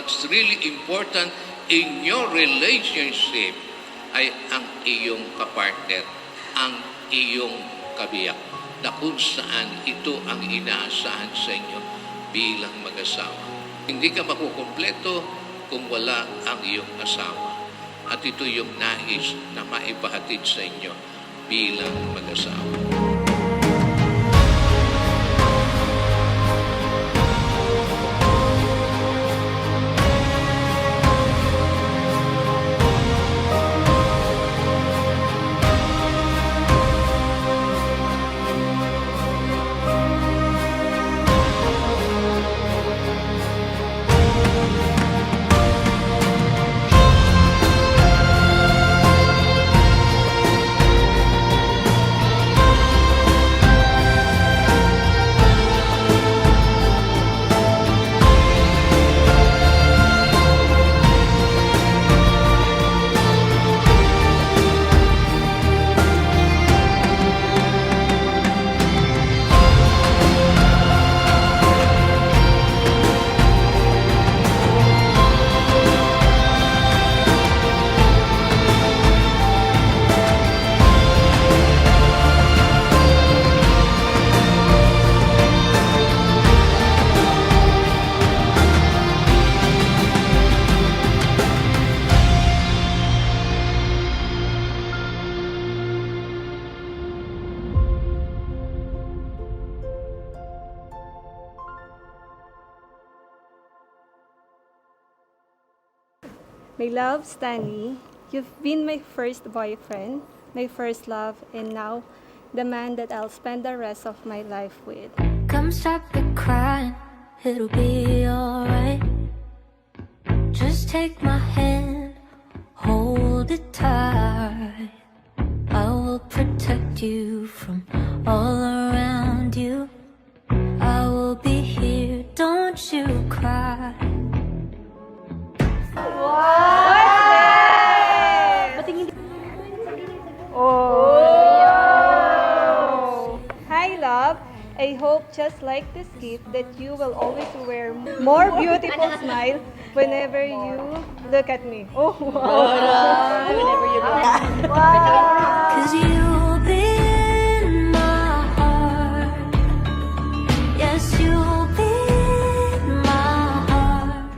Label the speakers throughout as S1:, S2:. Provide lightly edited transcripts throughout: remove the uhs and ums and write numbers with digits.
S1: what's really important in your relationship ay ang iyong kapartner, ang iyong kabiyak, na kung saan ito ang inaasahan sa inyo bilang mag-asawa. Hindi ka makukumpleto kung wala ang iyong asawa. At ito yung nais na maipahatid sa inyo bilang mag-asawa.
S2: My love, Stanley, you've been my first boyfriend, my first love, and now the man that I'll spend the rest of my life with.
S3: Come stop it crying, it'll be alright. Just take my hand, hold it tight. I will protect you from all around you. I will be here, don't you cry.
S2: Hi, love. I hope just like this gift that you will always wear more beautiful smile whenever you look at me. Oh, wow.
S3: Whenever you look at me. Cause you'll be in my heart. Yes, you'll be in my heart.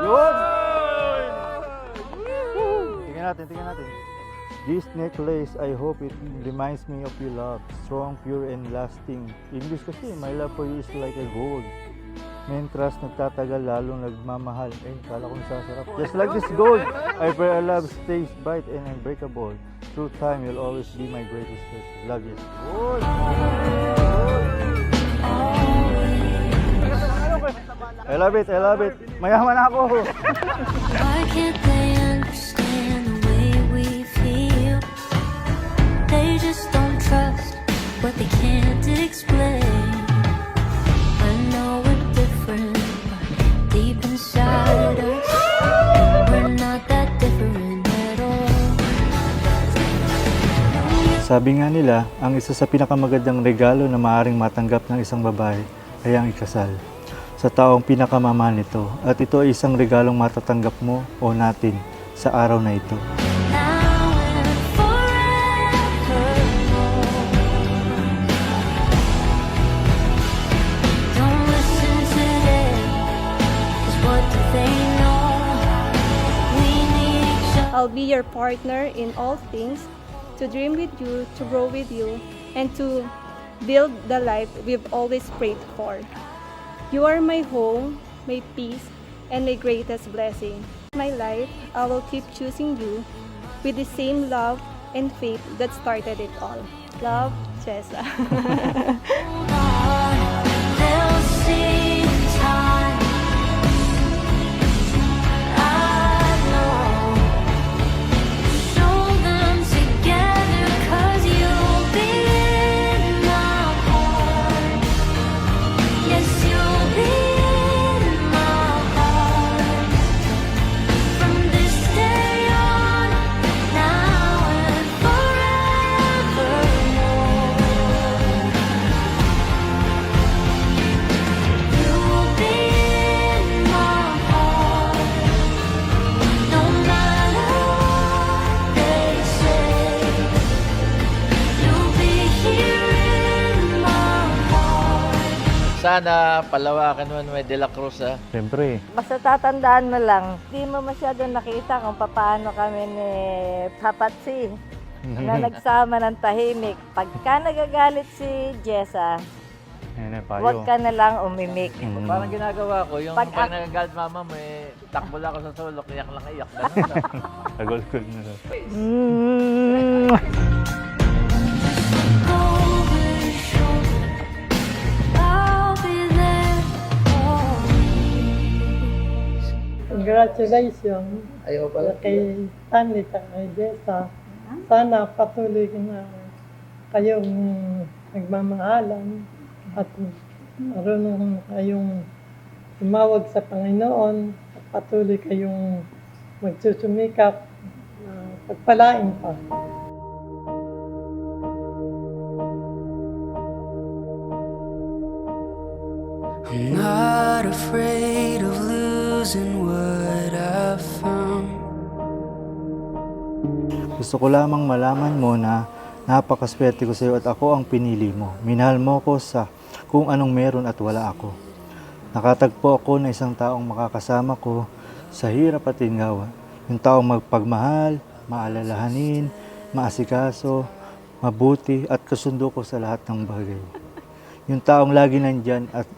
S4: Yun! Tingnan natin. This necklace, I hope it reminds me of your love. Strong, pure, and lasting. English kasi, my love for you is like a gold. Main trust nagtatagal, lalong nagmamahal. Kala kong sasarap. Just like this gold, I pray our love stays bright and unbreakable. Through time, you'll always be my greatest treasure. Love you. I love it. Mayaman ako.
S3: Why can't they understand the way we feel? They just don't trust what they can't explain. I know we're different, but deep inside us, we're not that different at all.
S4: Sabi nga nila, ang isa sa pinakamagandang regalo na maaaring matanggap ng isang babae ay ang ikasal sa taong pinakamamahal nito. At ito ay isang regalong matatanggap mo o natin sa araw na ito.
S3: Now and forevermore. Don't listen to them, 'cause what do they know? We need each other.
S2: I'll be your partner in all things, to dream with you, to grow with you, and to build the life we've always prayed for. You are my home, my peace, and my greatest blessing. My life, I will keep choosing you with the same love and faith that started it all. Love, Jessa.
S3: They'll see in time. I know. Show them together, 'cause you'll be in my heart. Yes, you'll be in my heart. From this day on, now and forevermore.
S5: sana palawakan mo may De La Cruz, ha?
S4: Siyempre,
S6: Basta tatandaan mo lang, di mo masyado nakita kung paano kami ni Papatsi na nagsama ng tahimik. Pagka nagagalit si Jessa,
S4: yan ang payo.
S6: huwag ka na lang umimik.
S5: Parang ginagawa ko, yung
S6: Pag-
S5: pag nagagalit mama mo, takbo lang ako sa sulok, iyak lang iyak. Ganun lang.
S4: Agol-gol na lang.
S3: I'll be there always.
S7: Congratulations
S8: Ayaw pala.
S7: kay Stanley at kay Jessa. Sana patuloy na kayong nagmamahalan at marunong kayong tumawag sa Panginoon at patuloy kayong magsusumikap na pagpalain pa.
S9: I'm not afraid of losing what I found.
S4: Gusto ko lamang malaman mo na napakaswerte ko sa iyo at ako ang pinili mo. Minahal mo ko sa kung anong meron at wala ako. Nakatagpo ako na isang taong makakasama ko sa hirap at ginhawa. Yung taong magpagmahal, maalalahanin, maasikaso, mabuti at kasundo ko sa lahat ng bagay. Yung taong lagi nandyan at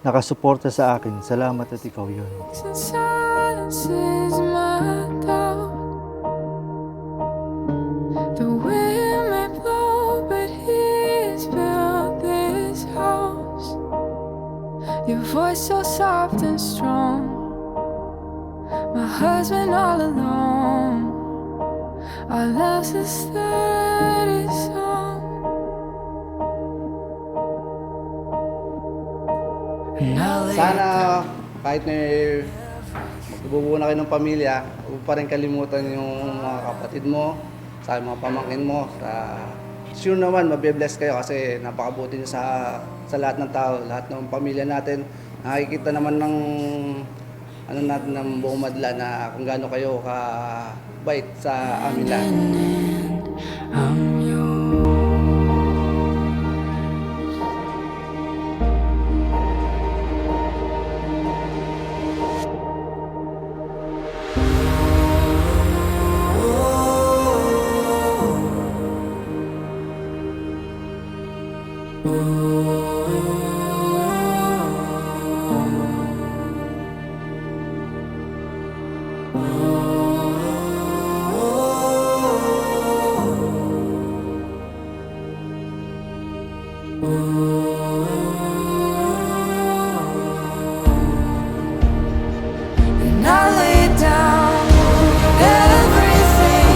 S4: nakasuporta sa akin. Salamat at ikaw yun.
S9: Silence is my doubt. The wind may blow, but he's built this house. Your voice so soft and strong. My husband all alone. Our love's a steady song. And I lay
S8: Sana kahit may magbubuo na kayo ng pamilya, huwag pa rin kalimutan yung mga kapatid mo, sa mga pamangkin mo. Sure naman, mabibless kayo kasi napakabuti niyo sa lahat ng tao, lahat ng pamilya natin. Nakikita naman ng ano natin ng buong madla na kung gaano kayo kabait sa amin lahat.
S9: I'm yours. And I lay down everything,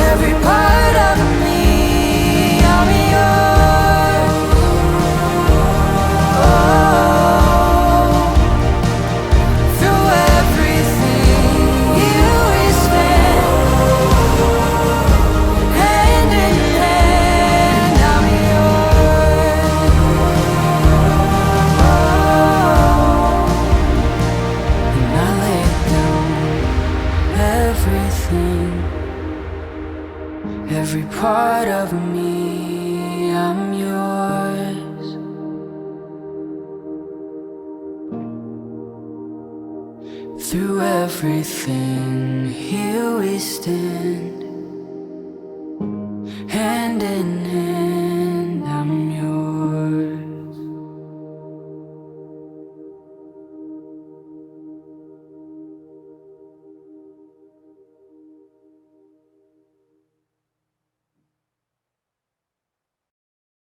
S9: every part of me. I'm yours. Oh, through everything you stand, hand in hand. I'm yours. And I lay down everything, every part of me. I'm yours. Through everything, here we stand, hand in